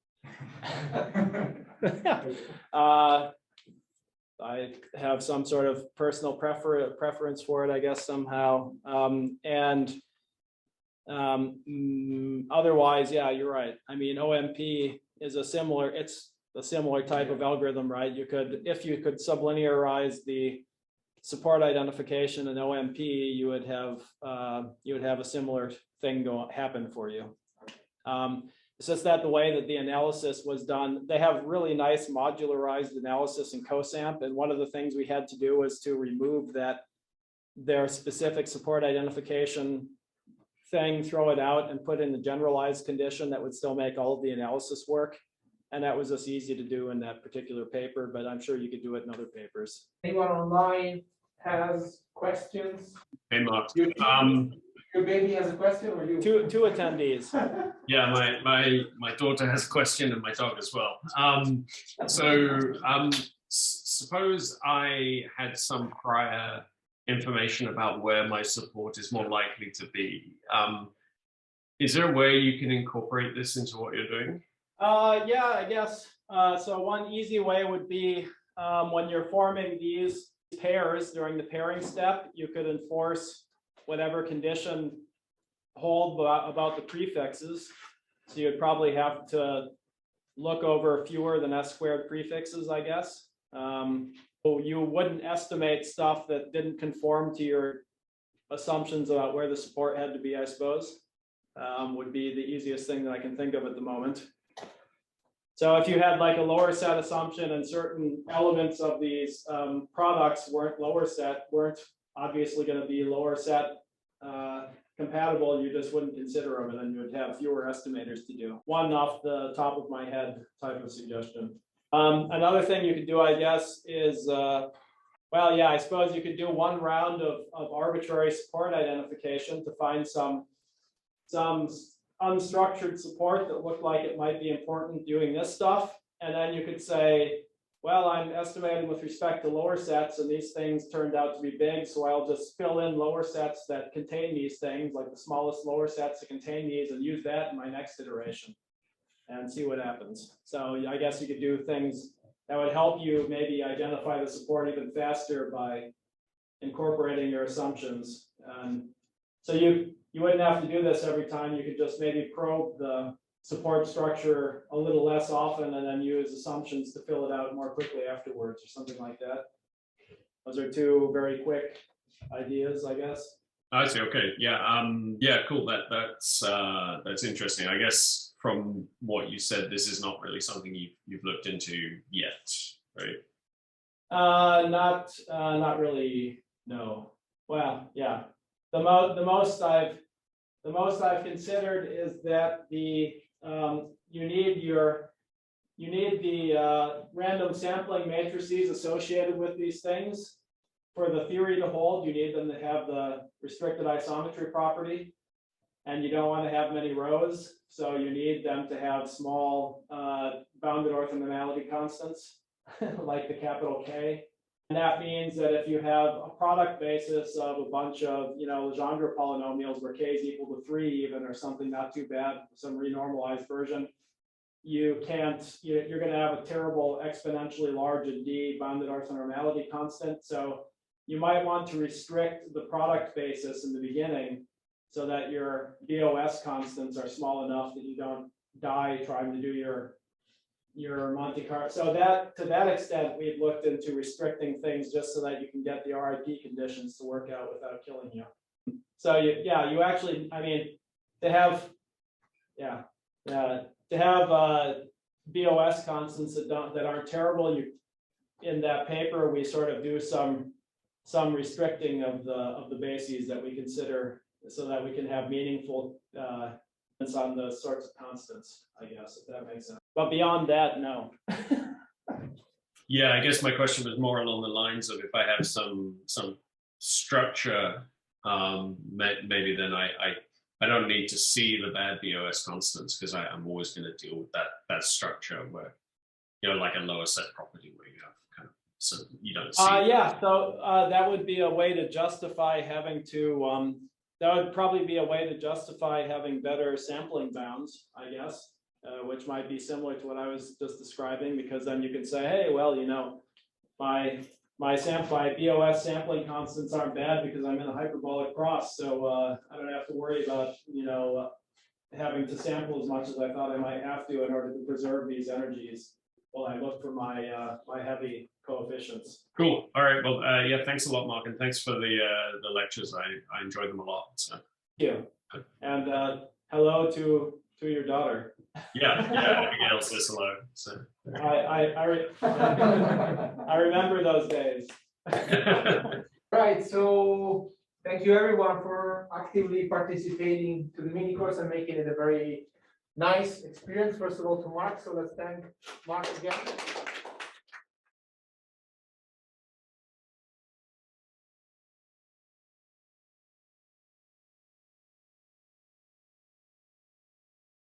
I have some sort of personal preference for it, I guess, somehow. Otherwise, yeah, you're right. I mean, OMP is it's a similar type of algorithm, right? If you could sublinearize the support identification in OMP, you would have a similar thing happen for you. It's just that the way that the analysis was done, they have really nice modularized analysis in COSAMP. And one of the things we had to do was to remove that their specific support identification thing, throw it out and put in the generalized condition that would still make all of the analysis work. And that was just easy to do in that particular paper, but I'm sure you could do it in other papers. Anyone online has questions? Hey, Mark. Your baby has a question, or you? Two attendees. Yeah, my daughter has a question and my dog as well. Suppose I had some prior information about where my support is more likely to be. Is there a way you can incorporate this into what you're doing? Yeah, I guess. So one easy way would be when you're forming these pairs during the pairing step, you could enforce whatever condition hold about the prefixes. So you'd probably have to look over fewer than S squared prefixes, I guess. So you wouldn't estimate stuff that didn't conform to your assumptions about where the support had to be, I suppose, would be the easiest thing that I can think of at the moment. So if you had like a lower set assumption and certain elements of these products weren't obviously going to be lower set compatible, you just wouldn't consider them, and then you would have fewer estimators to do. One off the top of my head type of suggestion. Another thing you could do, I guess, is, well, yeah, I suppose you could do one round of arbitrary support identification to find some unstructured support that looked like it might be important doing this stuff. And then you could say, well, I'm estimating with respect to lower sets, and these things turned out to be big, so I'll just fill in lower sets that contain these things, like the smallest lower sets that contain these, and use that in my next iteration and see what happens. So I guess you could do things that would help you maybe identify the support even faster by incorporating your assumptions. So you wouldn't have to do this every time. You could just maybe probe the support structure a little less often and then use assumptions to fill it out more quickly afterwards or something like that. Those are two very quick ideas, I guess. I see. Okay. Yeah. Yeah. Cool. That's interesting. I guess from what you said, this is not really something you've looked into yet, right? Not really. No. Well, yeah. The most I've considered is that you need the random sampling matrices associated with these things. For the theory to hold, you need them to have the restricted isometry property, and you don't want to have many rows, so you need them to have small bounded orthonormality constants, like the capital K. And that means that if you have a product basis of a bunch of, Legendre polynomials where K is equal to 3 even, or something not too bad, some renormalized version, you're going to have a terrible exponentially large D bounded orthonormality constant. So you might want to restrict the product basis in the beginning so that your BOS constants are small enough that you don't die trying to do your Monte Carlo. So that, to that extent, we've looked into restricting things just so that you can get the RIP conditions to work out without killing you. So you actually, I mean, to have BOS constants that aren't terrible, in that paper we sort of do some restricting of the bases that we consider so that we can have meaningful on the sorts of constants, I guess, if that makes sense. But beyond that, no. Yeah, I guess my question was more along the lines of if I have some structure, maybe then I don't need to see the bad BOS constants because I'm always going to deal with that structure where, like a lower set property where you have kind of, so you don't see. Yeah, so that would be a way to justify having to, that would probably be a way to justify having better sampling bounds, I guess, which might be similar to what I was just describing, because then you can say, hey, well, my BOS sampling constants aren't bad because I'm in a hyperbolic cross, so I don't have to worry about, having to sample as much as I thought I might have to in order to preserve these energies while I look for my heavy coefficients. Cool. All right. Well, yeah, thanks a lot, Mark, and thanks for the lectures. I enjoyed them a lot. So. Thank you. And hello to to your daughter. Yeah, Abigail says hello. So. I remember those days. Right, so thank you everyone for actively participating to the mini course and making it a very nice experience. First of all, to Mark, so let's thank Mark again.